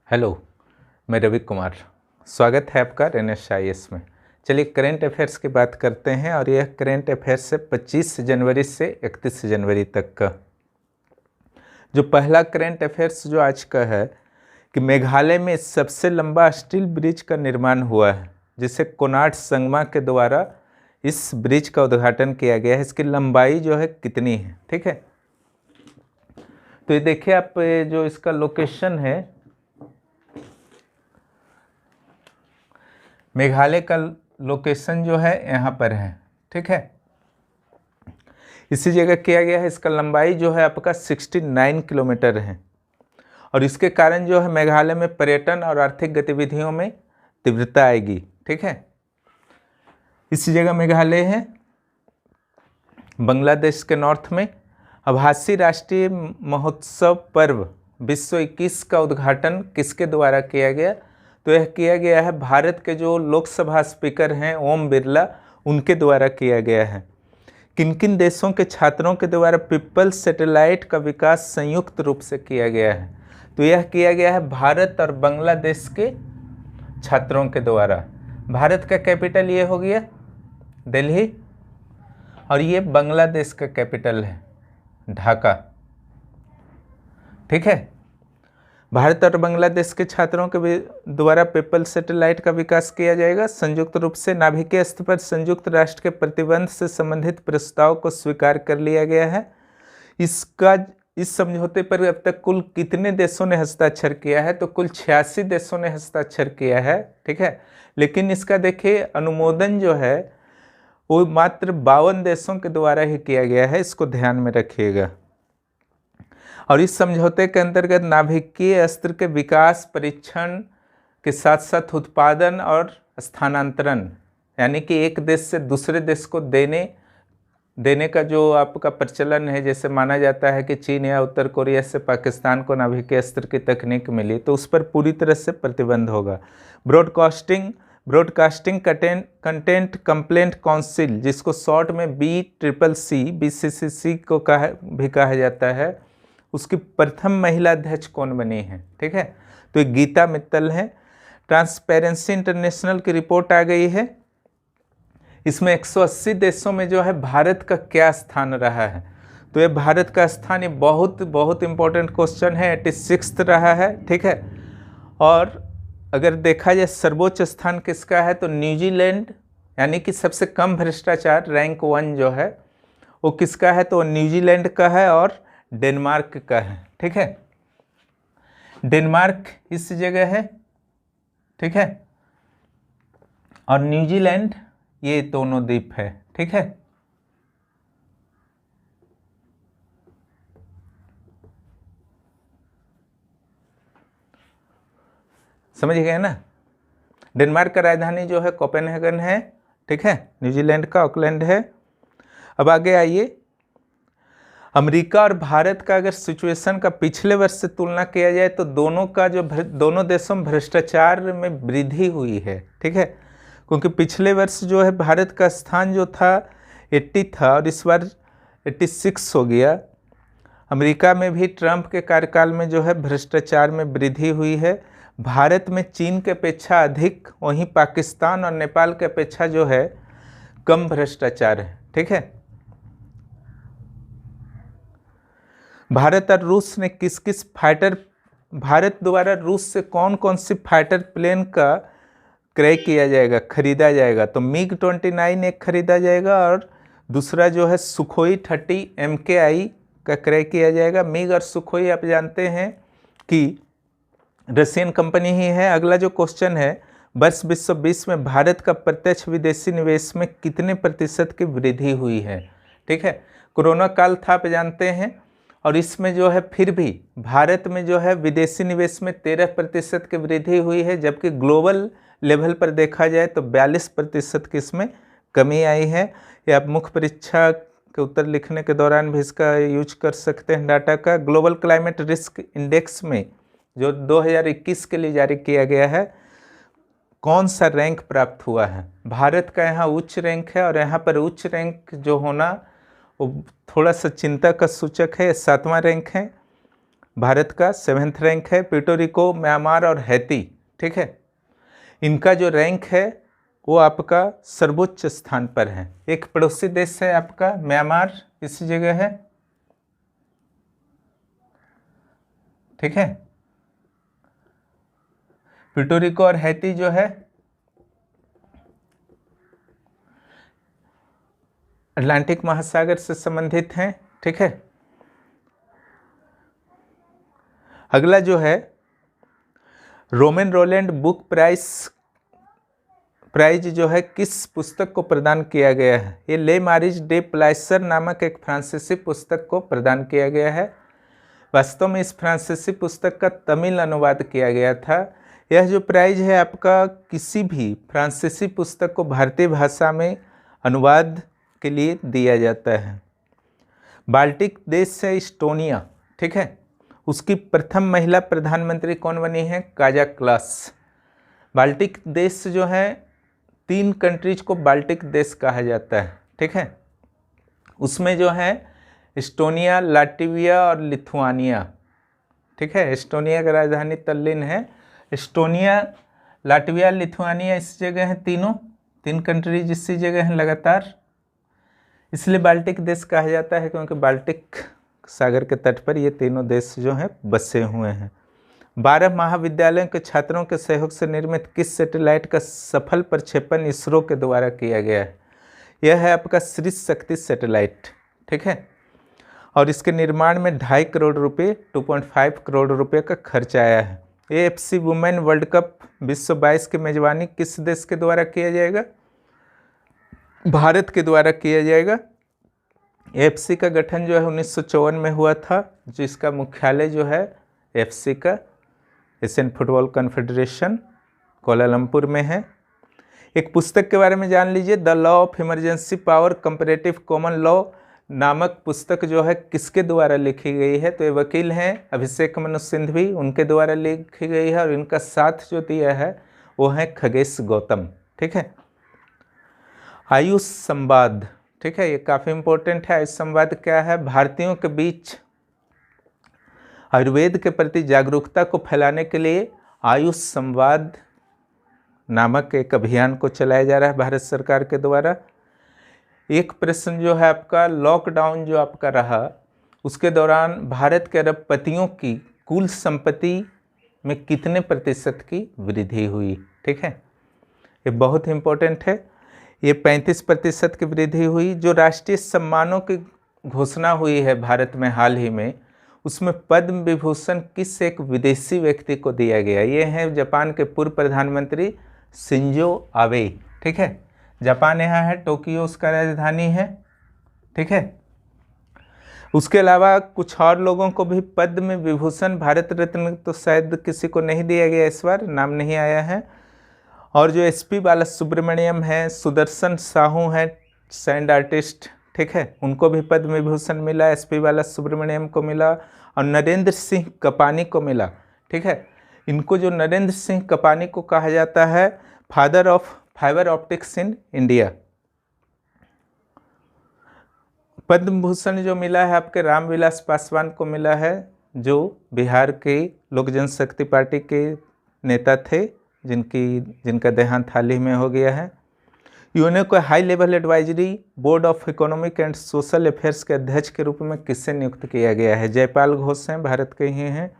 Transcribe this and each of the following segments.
Hello, मैं रवि कुमार। स्वागत है आपका NSIS में। चलिए करेंट अफेयर्स की बात करते हैं और यह करेंट अफेयर्स है 25 जनवरी से 31 जनवरी तक का। जो पहला करेंट अफेयर्स जो आज का है कि मेघालय में सबसे लंबा स्टील ब्रिज का निर्माण हुआ है, जिसे कोनार्ड संगमा के द्वारा इस ब्रिज का उद्घाटन किया गया है। इसकी लंबाई जो है कितनी है, ठीक है। तो ये देखिए आप, जो इसका लोकेशन है, मेघालय का लोकेशन जो है यहाँ पर है, ठीक है। इसी जगह किया गया है। इसका लंबाई जो है आपका 69 किलोमीटर है और इसके कारण जो है मेघालय में पर्यटन और आर्थिक गतिविधियों में तीव्रता आएगी, ठीक है। इसी जगह मेघालय है, बांग्लादेश के नॉर्थ में। आभासी राष्ट्रीय महोत्सव पर्व विश्व 21 का उद्घाटन किसके द्वारा किया गया? तो यह किया गया है भारत के जो लोकसभा स्पीकर हैं ओम बिरला, उनके द्वारा किया गया है। किन किन देशों के छात्रों के द्वारा पीपल सैटेलाइट का विकास संयुक्त रूप से किया गया है? तो यह किया गया है भारत और बांग्लादेश के छात्रों के द्वारा। भारत का कैपिटल ये हो गया दिल्ली और ये बांग्लादेश का कैपिटल है ढाका, ठीक है। भारत और बांग्लादेश के छात्रों के द्वारा पीपल सैटेलाइट का विकास किया जाएगा। संयुक्त रूप से नाभिकीय स्तर पर संयुक्त राष्ट्र के प्रतिबंध से संबंधित प्रस्ताव को स्वीकार कर लिया गया है। इस समझौते पर अब तक कुल कितने देशों ने हस्ताक्षर किया है? तो कुल 86 देशों ने हस्ताक्षर किया है, ठीक है। लेकिन इसका देखिए अनुमोदन जो है वो मात्र 52 देशों के द्वारा ही किया गया है, इसको ध्यान में रखिएगा। और इस समझौते के अंतर्गत नाभिकीय अस्त्र के विकास, परीक्षण के साथ साथ उत्पादन और स्थानांतरण, यानी कि एक देश से दूसरे देश को देने का जो आपका प्रचलन है, जैसे माना जाता है कि चीन या उत्तर कोरिया से पाकिस्तान को नाभिकीय अस्त्र की तकनीक मिली, तो उस पर पूरी तरह से प्रतिबंध होगा। ब्रॉडकास्टिंग कंटेंट कंप्लेंट काउंसिल, जिसको शॉर्ट में BCCC को भी कहा जाता है, उसकी प्रथम महिला अध्यक्ष कौन बनी है, ठीक है। तो एक गीता मित्तल है। ट्रांसपेरेंसी इंटरनेशनल की रिपोर्ट आ गई है। इसमें 180 देशों में जो है भारत का क्या स्थान रहा है? तो ये भारत का स्थान, ये बहुत बहुत इंपॉर्टेंट क्वेश्चन है, 86 रहा है, ठीक है। और अगर देखा जाए सर्वोच्च स्थान किसका है, तो न्यूजीलैंड, यानी कि सबसे कम भ्रष्टाचार, रैंक 1 जो है वो किसका है? तो न्यूजीलैंड का है और डेनमार्क का है, ठीक है। डेनमार्क इस जगह है, ठीक है, और न्यूजीलैंड ये दोनों द्वीप है, ठीक है। समझ गए ना। डेनमार्क का राजधानी जो है कोपेनहेगन है, ठीक है। न्यूजीलैंड का ऑकलैंड है। अब आगे आइए, अमेरिका और भारत का अगर सिचुएशन का पिछले वर्ष से तुलना किया जाए तो दोनों देशों में भ्रष्टाचार में वृद्धि हुई है, ठीक है। क्योंकि पिछले वर्ष जो है भारत का स्थान जो था 80 था और इस बार 86 हो गया। अमेरिका में भी ट्रंप के कार्यकाल में जो है भ्रष्टाचार में वृद्धि हुई है। भारत में चीन के अपेक्षा अधिक, वहीं पाकिस्तान और नेपाल के अपेक्षा जो है कम भ्रष्टाचार है, ठीक है। भारत और रूस ने भारत द्वारा रूस से कौन कौन सी फाइटर प्लेन का क्रय किया जाएगा, खरीदा जाएगा? तो MiG-29 एक खरीदा जाएगा और दूसरा जो है सुखोई 30 MKI का क्रय किया जाएगा। मिग और सुखोई आप जानते हैं कि रशियन कंपनी ही है। अगला जो क्वेश्चन है, वर्ष 2020 में भारत का प्रत्यक्ष विदेशी निवेश में कितने प्रतिशत की वृद्धि हुई है, ठीक है। कोरोना काल था आप जानते हैं, और इसमें जो है फिर भी भारत में जो है विदेशी निवेश में 13% की वृद्धि हुई है, जबकि ग्लोबल लेवल पर देखा जाए तो 42% की इसमें कमी आई है। ये आप मुख्य परीक्षा के उत्तर लिखने के दौरान भी इसका यूज कर सकते हैं डाटा का। ग्लोबल क्लाइमेट रिस्क इंडेक्स में जो 2021 के लिए जारी किया गया है, कौन सा रैंक प्राप्त हुआ है? भारत का यहाँ उच्च रैंक है और यहाँ पर उच्च रैंक जो होना वो थोड़ा सा चिंता का सूचक है। 7वां रैंक है। भारत का 7th रैंक है। प्यूर्टोरिको, म्यांमार और हैती, ठीक है, इनका जो रैंक है वो आपका सर्वोच्च स्थान पर है। एक पड़ोसी देश है आपका म्यांमार, इस जगह है, ठीक है। प्यूर्टोरिको और हैती जो है अटलांटिक महासागर से संबंधित हैं, ठीक है। अगला जो है रोमन रोलैंड बुक प्राइज जो है किस पुस्तक को प्रदान किया गया है? ये ले मारिज डे प्लाइसर नामक एक फ्रांसीसी पुस्तक को प्रदान किया गया है। वास्तव में इस फ्रांसीसी पुस्तक का तमिल अनुवाद किया गया था। यह जो प्राइज है आपका किसी भी फ्रांसीसी पुस्तक को भारतीय भाषा में अनुवाद के लिए दिया जाता है। बाल्टिक देश है इस्टोनिया, ठीक है, उसकी प्रथम महिला प्रधानमंत्री कौन बनी है? काजा क्लास। बाल्टिक देश जो है 3 कंट्रीज को बाल्टिक देश कहा जाता है, ठीक है। उसमें जो है इस्टोनिया, लाटविया और लिथुआनिया, ठीक है। एस्टोनिया का राजधानी तल्लीन है। एस्टोनिया, लाटविया, लिथुआनिया इस जगह हैं, 3 कंट्रीज इसी जगह हैं लगातार। इसलिए बाल्टिक देश कहा जाता है क्योंकि बाल्टिक सागर के तट पर ये तीनों देश जो हैं बसे हुए हैं। 12 महाविद्यालयों के छात्रों के सहयोग से निर्मित किस सैटेलाइट का सफल प्रक्षेपण इसरो के द्वारा किया गया है? यह है आपका श्री शक्ति सैटेलाइट, ठीक है। और इसके निर्माण में 2.5 करोड़ रुपये, 2.5 करोड़ रुपये का खर्च आया है। AFC वुमेन वर्ल्ड कप 2022 की मेजबानी किस देश के द्वारा किया जाएगा? भारत के द्वारा किया जाएगा। AFC का गठन जो है 1954 में हुआ था, जिसका मुख्यालय जो है AFC का एशियन फुटबॉल कॉन्फेडरेशन कोलालमपुर में है। एक पुस्तक के बारे में जान लीजिए, the law of emergency power comparative common law नामक पुस्तक जो है किसके द्वारा लिखी गई है? तो ये वकील हैं अभिषेक मनु सिंघवी, उनके द्वारा लिखी गई है। और इनका साथ जो दिया है वो है खगेश गौतम, ठीक है। आयुष संवाद, ठीक है, ये काफ़ी इम्पोर्टेंट है। आयुष संवाद क्या है? भारतीयों के बीच आयुर्वेद के प्रति जागरूकता को फैलाने के लिए आयुष संवाद नामक एक अभियान को चलाया जा रहा है भारत सरकार के द्वारा। एक प्रश्न जो है आपका, लॉकडाउन जो आपका रहा उसके दौरान भारत के अरबपतियों की कुल संपत्ति में कितने प्रतिशत की वृद्धि हुई? ठीक है, ये बहुत इम्पोर्टेंट है। ये 35% की वृद्धि हुई। जो राष्ट्रीय सम्मानों की घोषणा हुई है भारत में हाल ही में, उसमें पद्म विभूषण किस एक विदेशी व्यक्ति को दिया गया? ये है जापान के पूर्व प्रधानमंत्री शिंजो आबे, ठीक है। जापान यहाँ है, टोक्यो उसका राजधानी है, ठीक है। उसके अलावा कुछ और लोगों को भी पद्म विभूषण, भारत रत्न तो शायद किसी को नहीं दिया गया, इस बार नाम नहीं आया है। और जो SP बालासुब्रमण्यम है, सुदर्शन साहू हैं सैंड आर्टिस्ट, ठीक है, उनको भी पद्म विभूषण मिला, SP बालासुब्रमण्यम को मिला और नरेंद्र सिंह कपानी को मिला, ठीक है। इनको जो नरेंद्र सिंह कपानी को कहा जाता है father of fibre optics in India. Padma Bhushan जो मिला है आपके रामविलास पासवान को मिला है, जो बिहार के लोक जनशक्ति पार्टी के नेता थे, जिनका देहांत हाल ही में हो गया है। UNESCO high level advisory board of economic and social affairs के अध्यक्ष के रूप में किससे नियुक्त किया गया है? जयपाल घोष हैं, भारत के ही हैं।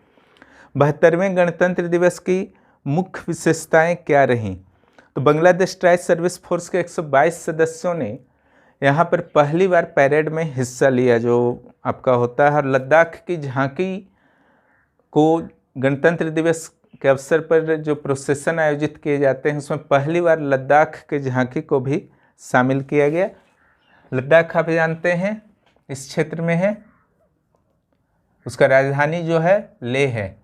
72वें गणतंत्र दिवस की मुख्य विशेषताएं क्या रहीं? तो बांग्लादेश ट्राई सर्विस फोर्स के 122 सदस्यों ने यहाँ पर पहली बार पैरेड में हिस्सा लिया, जो आपका होता है। और लद्दाख की झांकी को गणतंत्र दिवस के अवसर पर जो प्रोसेसन आयोजित किए जाते हैं, उसमें पहली बार लद्दाख के झांकी को भी शामिल किया गया। लद्दाख आप जानते हैं इस क्षेत्र में है, उसका राजधानी जो है लेह है।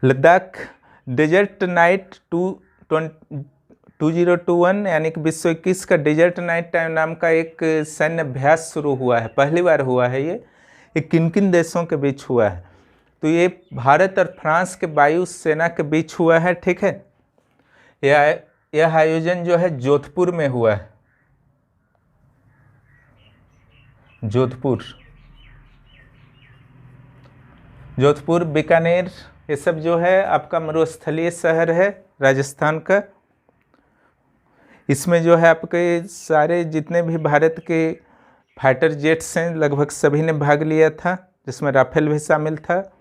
लद्दाख डेजर्ट नाइट 2021 यानी कि 2021 का डेजर्ट नाइट टाइम नाम का एक सैन्य अभ्यास शुरू हुआ है, पहली बार हुआ है ये किन किन देशों के बीच हुआ है? तो ये भारत और फ्रांस के वायु सेना के बीच हुआ है, ठीक है। यह आयोजन जो है जोधपुर में हुआ है, जोधपुर, जोधपुर, बीकानेर, ये सब जो है आपका मरुस्थलीय शहर है राजस्थान का। इसमें जो है आपके सारे जितने भी भारत के फाइटर जेट्स हैं लगभग सभी ने भाग लिया था, जिसमें राफेल भी शामिल था।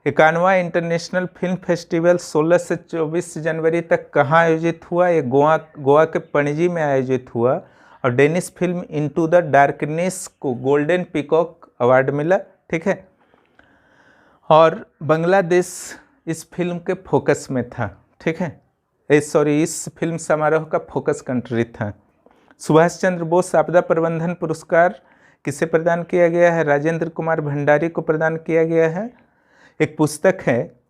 51वां इंटरनेशनल फिल्म फेस्टिवल 16 से 24 जनवरी तक कहाँ आयोजित हुआ? ये गोवा के पणजी में आयोजित हुआ और Danish film into the darkness को गोल्डन पीकॉक अवार्ड मिला। ठीक है, और बांग्लादेश इस फिल्म के फोकस में था। ठीक है, इस फिल्म समारोह का फोकस कंट्री था। सुभाष चंद्र बोस आपदा प्रबंधन पुरस्कार किसे प्रदान किया गया है? राजेंद्र कुमार भंडारी को प्रदान किया गया है। एक पुस्तक है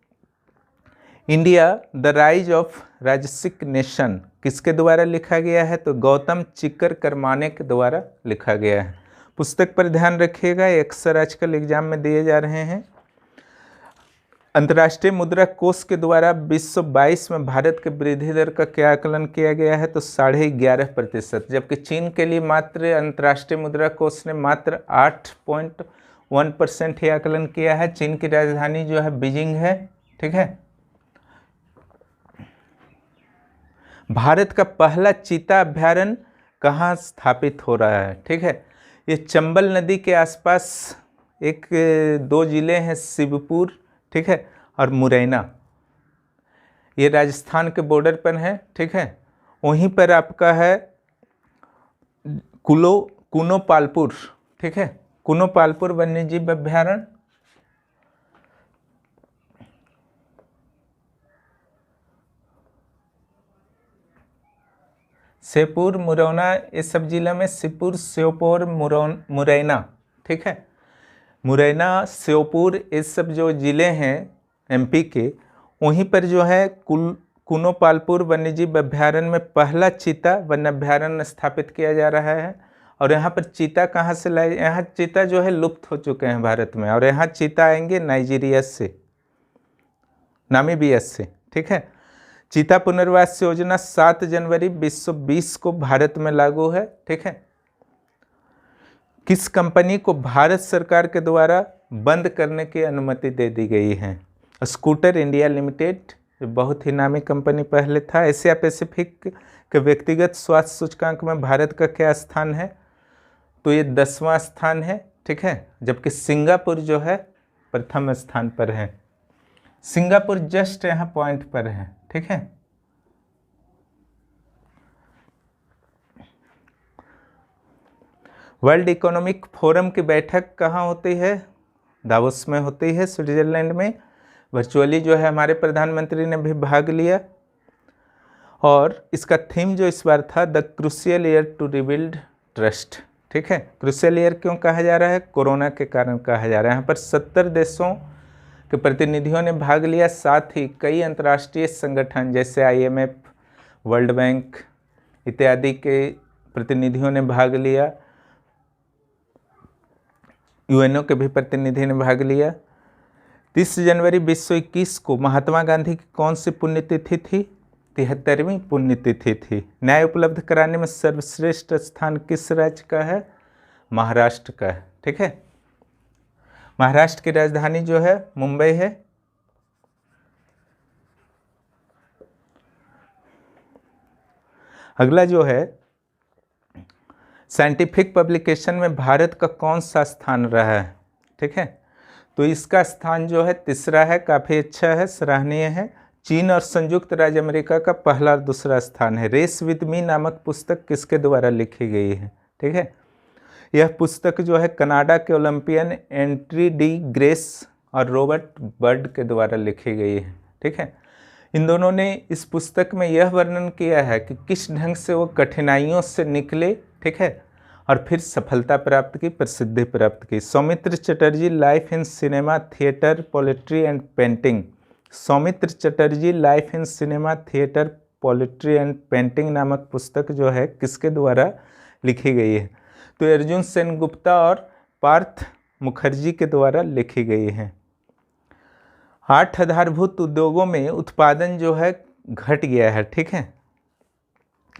इंडिया द राइज ऑफ राजसिक नेशन, किसके द्वारा लिखा गया है? तो गौतम चिक्कर करमाने के द्वारा लिखा गया है। पुस्तक पर ध्यान रखिएगा, अक्सर आजकल एग्जाम में दिए जा रहे हैं। अंतर्राष्ट्रीय मुद्रा कोष के द्वारा 2022 में भारत के वृद्धि दर का क्या आकलन किया गया है? तो 11.5%, जबकि चीन के लिए मात्र अंतर्राष्ट्रीय मुद्रा कोष ने मात्र 8.1% ही आकलन किया है। चीन की राजधानी जो है बीजिंग है। ठीक है, भारत का पहला चीता अभ्यारण्य कहाँ स्थापित हो रहा है? ठीक है, ये चंबल नदी के आसपास एक दो जिले हैं, शिवपुर, ठीक है, और मुरैना, ये राजस्थान के बॉर्डर पर है। ठीक है, वहीं पर आपका है कुनो पालपुर। ठीक है, कुनो पालपुर वन्यजीव अभ्यारण्य। श्योपुर, मुरैना, ये सब जिला में शिवपुर, श्योपुर, मुरैना। ठीक है, मुरैना, श्योपुर, ये सब जो ज़िले हैं एमपी के, वहीं पर जो है कुनो पालपुर वन्यजीव अभ्यारण्य में पहला चीता वन अभ्यारण्य स्थापित किया जा रहा है। और यहाँ पर चीता कहाँ से लाए? यहाँ चीता जो है लुप्त हो चुके हैं भारत में, और यहाँ चीता आएंगे नाइजीरिया से, नामीबिया से। ठीक है, चीता पुनर्वास योजना 7 जनवरी 2020 को भारत में लागू है। ठीक है, किस कंपनी को भारत सरकार के द्वारा बंद करने की अनुमति दे दी गई है? स्कूटर इंडिया लिमिटेड, बहुत ही नामी कंपनी पहले था। एशिया पैसिफिक के व्यक्तिगत स्वास्थ्य सूचकांक में भारत का क्या स्थान है? तो ये 10वां स्थान है। ठीक है, जबकि सिंगापुर जो है प्रथम स्थान पर है। सिंगापुर जस्ट यहाँ पॉइंट पर है। ठीक है, वर्ल्ड इकोनॉमिक फोरम की बैठक कहाँ होती है? दावोस में होती है, स्विट्जरलैंड में। वर्चुअली जो है हमारे प्रधानमंत्री ने भी भाग लिया, और इसका थीम जो इस बार था, the crucial year to rebuild trust. ठीक है, क्रूशियल ईयर क्यों कहा जा रहा है? कोरोना के कारण कहा जा रहा है। यहाँ पर 70 देशों के प्रतिनिधियों ने भाग लिया, साथ ही कई अंतर्राष्ट्रीय संगठन जैसे IMF, वर्ल्ड बैंक इत्यादि के प्रतिनिधियों ने भाग लिया, UNO के भी प्रतिनिधि ने भाग लिया। 30 जनवरी 2021 को महात्मा गांधी की कौन सी पुण्यतिथि थी? 73वीं पुण्यतिथि थी। न्याय उपलब्ध कराने में सर्वश्रेष्ठ स्थान किस राज्य का है? महाराष्ट्र का है। ठीक है, महाराष्ट्र की राजधानी जो है मुंबई है। अगला जो है, साइंटिफिक पब्लिकेशन में भारत का कौन सा स्थान रहा है? ठीक है, तो इसका स्थान जो है 3रा है, काफ़ी अच्छा है, सराहनीय है। चीन और संयुक्त राज्य अमेरिका का पहला और दूसरा स्थान है। रेस विद मी नामक पुस्तक किसके द्वारा लिखी गई है? ठीक है, यह पुस्तक जो है कनाडा के ओलंपियन एंट्री डी ग्रेस और रॉबर्ट बर्ड के द्वारा लिखी गई है। ठीक है, इन दोनों ने इस पुस्तक में यह वर्णन किया है कि किस ढंग से वो कठिनाइयों से निकले, ठीक है, और फिर सफलता प्राप्त की, प्रसिद्धि प्राप्त की। Soumitra Chatterjee life in cinema, theatre, poetry and painting. Soumitra Chatterjee life in cinema, theatre, poetry and painting नामक पुस्तक जो है किसके द्वारा लिखी गई है? तो अर्जुन सेनगुप्ता और पार्थ मुखर्जी के द्वारा लिखी गई है। 8 आधारभूत उद्योगों में उत्पादन जो है घट गया है। ठीक है,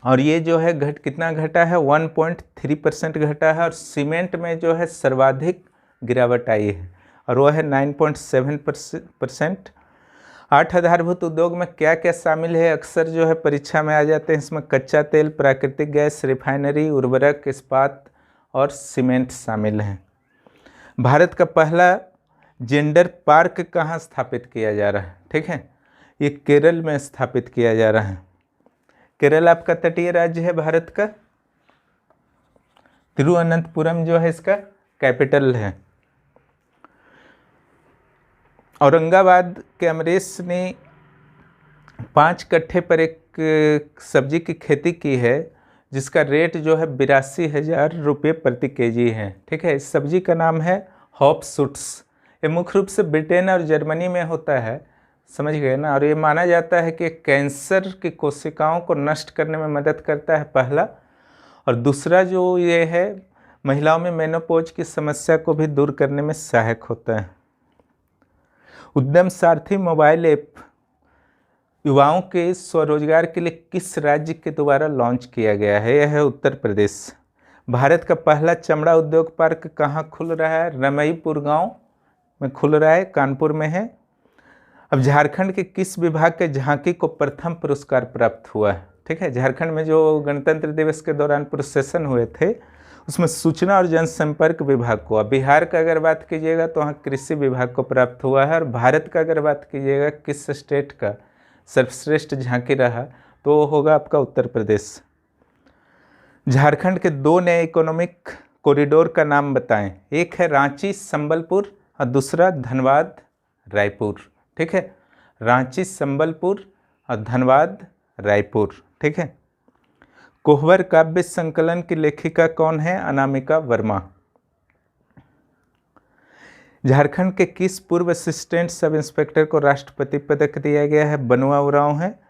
और ये जो है कितना घटा है, 1.3% घटा है। और सीमेंट में जो है सर्वाधिक गिरावट आई है और वो है 9.7%। 8 आधारभूत उद्योग में क्या क्या शामिल है, अक्सर जो है परीक्षा में आ जाते हैं। इसमें कच्चा तेल, प्राकृतिक गैस, रिफाइनरी, उर्वरक, इस्पात और सीमेंट शामिल हैं। भारत का पहला जेंडर पार्क कहाँ स्थापित किया जा रहा है? ठीक है, ये केरल में स्थापित किया जा रहा है। केरल आपका तटीय राज्य है भारत का। तिरुवनंतपुरम जो है इसका कैपिटल है। औरंगाबाद के अमरीश ने 5 कट्ठे पर एक सब्जी की खेती की है जिसका रेट जो है 82,000 रुपये प्रति केजी है। ठीक है, इस सब्जी का नाम है हॉप सूट्स। ये मुख्य रूप से ब्रिटेन और जर्मनी में होता है, समझ गए ना। और ये माना जाता है कि कैंसर की कोशिकाओं को नष्ट करने में मदद करता है, पहला। और दूसरा जो ये है, महिलाओं में मेनोपॉज की समस्या को भी दूर करने में सहायक होता है। उद्यम सारथी मोबाइल ऐप युवाओं के स्वरोजगार के लिए किस राज्य के द्वारा लॉन्च किया गया है? यह है उत्तर प्रदेश। भारत का पहला चमड़ा उद्योग पार्क कहाँ खुल रहा है? रमईपुर गांव में खुल रहा है, कानपुर में है। अब झारखंड के किस विभाग के झांकी को प्रथम पुरस्कार प्राप्त हुआ है? ठीक है, झारखंड में जो गणतंत्र दिवस के दौरान प्रोसेसन हुए थे उसमें सूचना और जनसंपर्क विभाग को। अब बिहार का अगर बात कीजिएगा तो वहाँ कृषि विभाग को प्राप्त हुआ है। और भारत का अगर बात कीजिएगा किस स्टेट का सर्वश्रेष्ठ झांकी रहा तो वो होगा आपका उत्तर प्रदेश। झारखंड के 2 नए इकोनॉमिक कॉरिडोर का नाम बताएं। एक है रांची संबलपुर और दूसरा धनबाद रायपुर। ठीक है, रांची संबलपुर और धनबाद रायपुर। ठीक है। कोहबर काव्य संकलन की लेखिका कौन है? अनामिका वर्मा। झारखंड के किस पूर्व असिस्टेंट सब इंस्पेक्टर को राष्ट्रपति पदक दिया गया है? बनुआ उरांव है।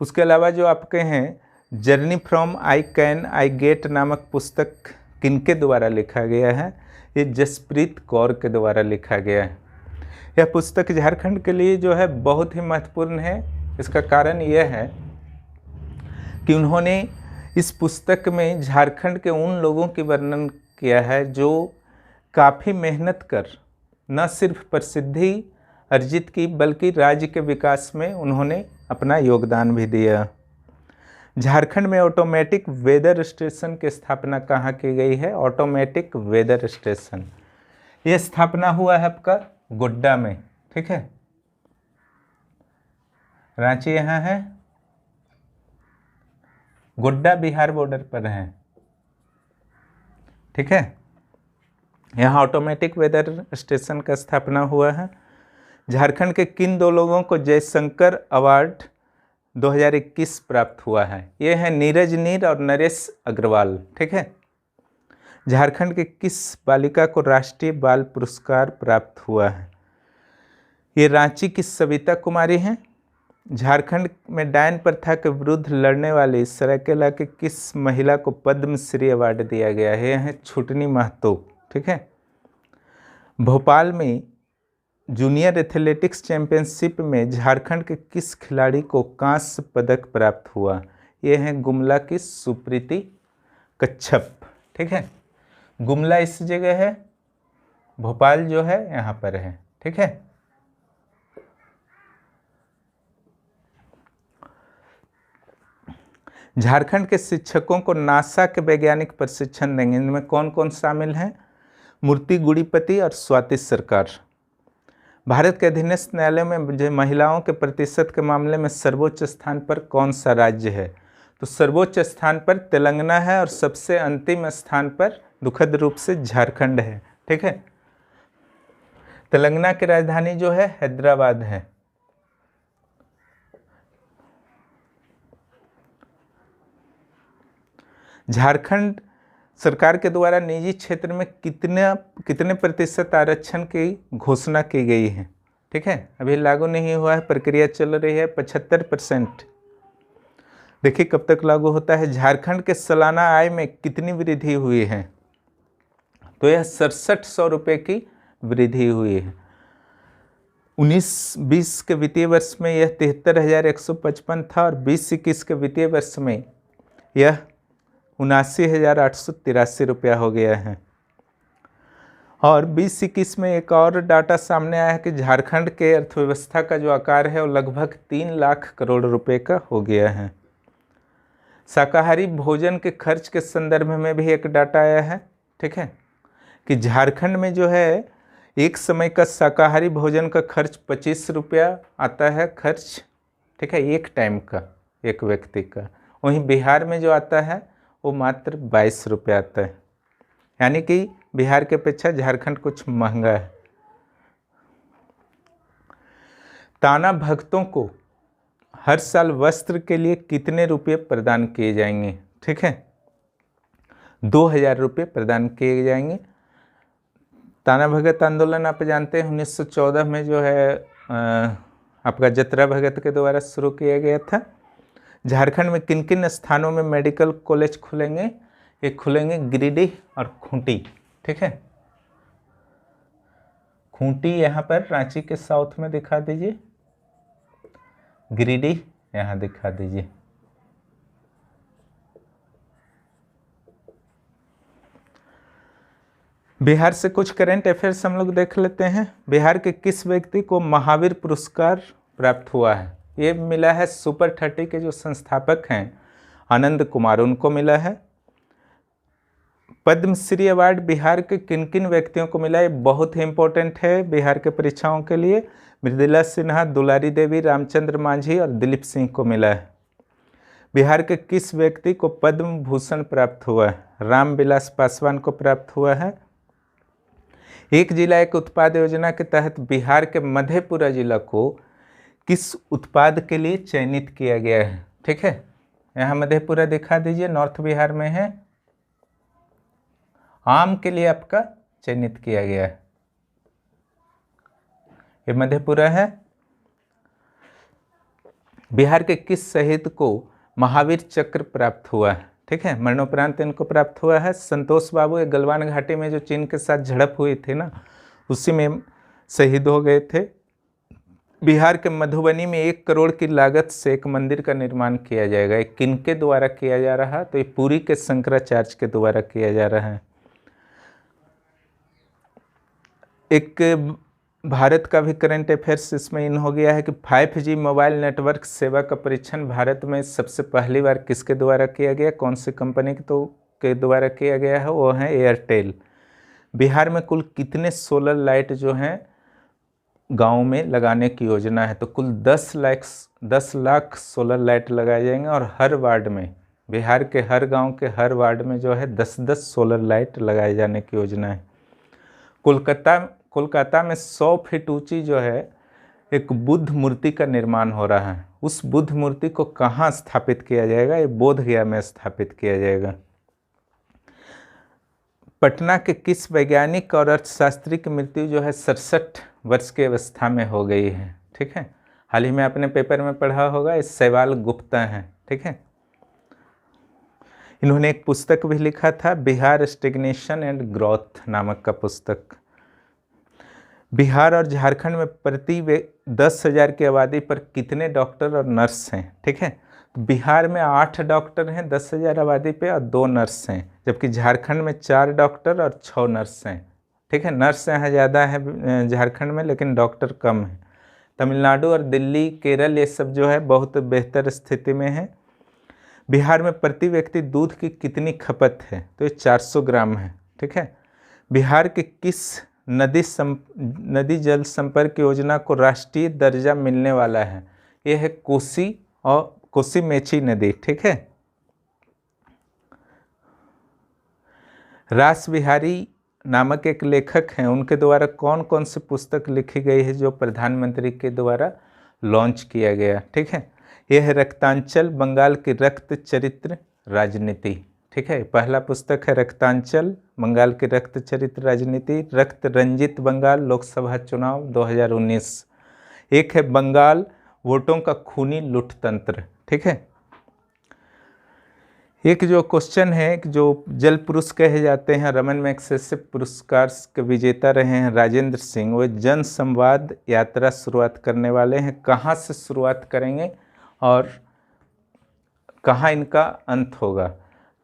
उसके अलावा जो आपके हैं journey from I can I get नामक पुस्तक किनके द्वारा लिखा गया है? ये जसप्रीत कौर के द्वारा लिखा गया है। यह पुस्तक झारखंड के लिए जो है बहुत ही महत्वपूर्ण है। इसका कारण यह है कि उन्होंने इस पुस्तक में झारखंड के उन लोगों की वर्णन किया है जो काफ़ी मेहनत कर न सिर्फ प्रसिद्धि अर्जित की बल्कि राज्य के विकास में उन्होंने अपना योगदान भी दिया। झारखंड में ऑटोमेटिक वेदर स्टेशन की स्थापना कहाँ की गई है? ऑटोमेटिक वेदर स्टेशन ये स्थापना हुआ है आपका गोड्डा में। ठीक है, रांची यहाँ है, गोड्डा बिहार बॉर्डर पर है। ठीक है, यहाँ ऑटोमेटिक वेदर स्टेशन का स्थापना हुआ है। झारखंड के किन 2 लोगों को जयशंकर अवार्ड 2021 प्राप्त हुआ है? ये है नीरज नीर और नरेश अग्रवाल। ठीक है। झारखंड के किस बालिका को राष्ट्रीय बाल पुरस्कार प्राप्त हुआ है? ये रांची की सविता कुमारी हैं। झारखंड में डायन प्रथा के विरुद्ध लड़ने वाली सरायकेला के किस महिला को पद्मश्री अवार्ड दिया गया है? यह है छुटनी महतो। ठीक है। भोपाल में जूनियर एथलेटिक्स चैंपियनशिप में झारखंड के किस खिलाड़ी को कांस्य पदक प्राप्त हुआ? ये है गुमला की सुप्रीति कच्छप। ठीक है, गुमला इस जगह है, भोपाल जो है यहाँ पर है। ठीक है। झारखंड के शिक्षकों को नासा के वैज्ञानिक प्रशिक्षण देंगे। इनमें कौन कौन शामिल हैं? मूर्ति गुड़ीपति और स्वाति सरकार। भारत के अधीनस्थ न्यायालय में महिलाओं के प्रतिशत के मामले में सर्वोच्च स्थान पर कौन सा राज्य है? तो सर्वोच्च स्थान पर तेलंगाना है और सबसे अंतिम स्थान पर दुखद रूप से झारखंड है। ठीक है, तेलंगाना की राजधानी जो है हैदराबाद है। झारखंड सरकार के द्वारा निजी क्षेत्र में कितने प्रतिशत आरक्षण की घोषणा की गई है? ठीक है, अभी लागू नहीं हुआ है, प्रक्रिया चल रही है। 75%। देखिए कब तक लागू होता है। झारखंड के सालाना आय में कितनी वृद्धि हुई है? तो यह 6700 रुपये की वृद्धि हुई है। 19-20 के वित्तीय वर्ष में यह 73,155 था और 20-21 के वित्तीय वर्ष में यह 79,883 रुपया हो गया है। और 2021 में एक और डाटा सामने आया है कि झारखंड के अर्थव्यवस्था का जो आकार है वो लगभग 3 लाख करोड़ रुपए का हो गया है। शाकाहारी भोजन के खर्च के संदर्भ में भी एक डाटा आया है, ठीक है, कि झारखंड में जो है एक समय का शाकाहारी भोजन का खर्च 25 रुपया आता है खर्च, ठीक है, एक टाइम का, एक व्यक्ति का। वहीं बिहार में जो आता है वो मात्र 22 रुपये आता है, यानी कि बिहार के अपेक्षा झारखंड कुछ महंगा है। ताना भक्तों को हर साल वस्त्र के लिए कितने रुपये प्रदान किए जाएंगे? ठीक है, 2,000 रुपये प्रदान किए जाएंगे। ताना भगत आंदोलन आप जानते हैं 1914 में जो है आपका जतरा भगत के द्वारा शुरू किया गया था। झारखंड में किन किन स्थानों में मेडिकल कॉलेज खुलेंगे? ये खुलेंगे गिरिडीह और खूंटी, ठीक है। खूंटी यहाँ पर रांची के साउथ में दिखा दीजिए, गिरिडीह यहाँ दिखा दीजिए। बिहार से कुछ करंट अफेयर्स हम लोग देख लेते हैं। बिहार के किस व्यक्ति को महावीर पुरस्कार प्राप्त हुआ है? ये मिला है सुपर 30 के जो संस्थापक हैं आनंद कुमार, उनको मिला है। पद्मश्री अवार्ड बिहार के किन किन व्यक्तियों को मिला? ये बहुत ही इंपॉर्टेंट है बिहार के परीक्षाओं के लिए। मृदुला सिन्हा, दुलारी देवी, रामचंद्र मांझी और दिलीप सिंह को मिला है। बिहार के किस व्यक्ति को पद्म भूषण प्राप्त हुआ है? रामविलास पासवान को प्राप्त हुआ है। एक जिला एक उत्पाद योजना के तहत बिहार के मधेपुरा जिला को किस उत्पाद के लिए चयनित किया गया है? ठीक है, यहाँ मधेपुरा दिखा दीजिए, नॉर्थ बिहार में है। आम के लिए आपका चयनित किया गया है, ये मधेपुरा है। बिहार के किस शहीद को महावीर चक्र प्राप्त हुआ है? ठीक है, मरणोपरांत इनको प्राप्त हुआ है। संतोष बाबू, ये गलवान घाटी में जो चीन के साथ झड़प हुई थी ना, उसी में शहीद हो गए थे। बिहार के मधुबनी में 1 करोड़ की लागत से एक मंदिर का निर्माण किया जाएगा। ये किनके द्वारा किया जा रहा है? तो ये पुरी के शंकराचार्य के द्वारा किया जा रहा है। एक भारत का भी करंट अफेयर्स इसमें इन हो गया है कि 5G मोबाइल नेटवर्क सेवा का परीक्षण भारत में सबसे पहली बार किसके द्वारा किया गया? कौन सी कंपनी के द्वारा किया गया है? वो है एयरटेल। बिहार में कुल कितने सोलर लाइट जो हैं गाँव में लगाने की योजना है? तो कुल 10 लाख सोलर लाइट लगाए जाएंगे और हर वार्ड में, बिहार के हर गाँव के हर वार्ड में जो है 10-10 सोलर लाइट लगाए जाने की योजना है। कोलकाता में 100 फीट ऊंची जो है एक बुद्ध मूर्ति का निर्माण हो रहा है। उस बुद्ध मूर्ति को कहाँ स्थापित किया जाएगा? ये बोध गया में स्थापित किया जाएगा। पटना के किस वैज्ञानिक और अर्थशास्त्री की मृत्यु जो है 67 वर्ष की अवस्था में हो गई है? ठीक है, हाल ही में आपने पेपर में पढ़ा होगा, ये शैवाल गुप्ता हैं, ठीक है। इन्होंने एक पुस्तक भी लिखा था, बिहार स्टेग्नेशन एंड ग्रोथ नामक का पुस्तक। बिहार और झारखंड में प्रति 10,000 की आबादी पर कितने डॉक्टर और नर्स हैं? ठीक है, तो बिहार में 8 डॉक्टर हैं 10,000 आबादी पे और 2 नर्स हैं, जबकि झारखंड में 4 डॉक्टर और 6 नर्स हैं। ठीक है, नर्स यहाँ ज़्यादा है झारखंड में, लेकिन डॉक्टर कम है। तमिलनाडु और दिल्ली, केरल, ये सब जो है बहुत बेहतर स्थिति में है। बिहार में प्रति व्यक्ति दूध की कितनी खपत है? तो ये 400 ग्राम है। ठीक है, बिहार के किस नदी जल संपर्क योजना को राष्ट्रीय दर्जा मिलने वाला है? ये है कोसी मेची नदी। ठीक है, रास बिहारी नामक एक लेखक हैं, उनके द्वारा कौन कौन सी पुस्तक लिखी गई है जो प्रधानमंत्री के द्वारा लॉन्च किया गया? ठीक है, यह है रक्तांचल, बंगाल की रक्त चरित्र राजनीति। ठीक है, पहला पुस्तक है रक्तांचल, बंगाल की रक्त चरित्र राजनीति। रक्त रंजित बंगाल, लोकसभा चुनाव 2019। एक है बंगाल, वोटों का खूनी लुटतंत्र। ठीक है, एक जो क्वेश्चन है कि जो जल पुरुष कहे जाते हैं, रमन मैग्सेसे पुरस्कार के विजेता रहे हैं राजेंद्र सिंह, वो जन संवाद यात्रा शुरुआत करने वाले हैं। कहाँ से शुरुआत करेंगे और कहाँ इनका अंत होगा?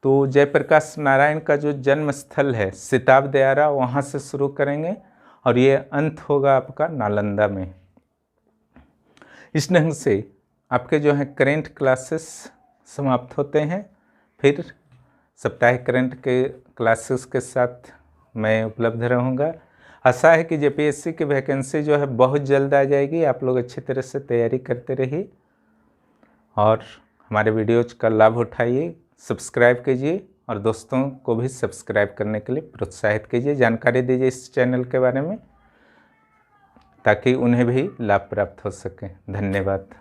तो जयप्रकाश नारायण का जो जन्म स्थल है सिताब दियारा, वहाँ से शुरू करेंगे और ये अंत होगा आपका नालंदा में। इस ढंग से आपके जो है करेंट क्लासेस समाप्त होते हैं। फिर साप्ताहिक करंट के क्लासेस के साथ मैं उपलब्ध रहूँगा। आशा है कि जेपीएससी की वैकेंसी जो है बहुत जल्द आ जाएगी। आप लोग अच्छी तरह से तैयारी करते रहिए और हमारे वीडियोज का लाभ उठाइए, सब्सक्राइब कीजिए और दोस्तों को भी सब्सक्राइब करने के लिए प्रोत्साहित कीजिए, जानकारी दीजिए इस चैनल के बारे में ताकि उन्हें भी लाभ प्राप्त हो सके। धन्यवाद।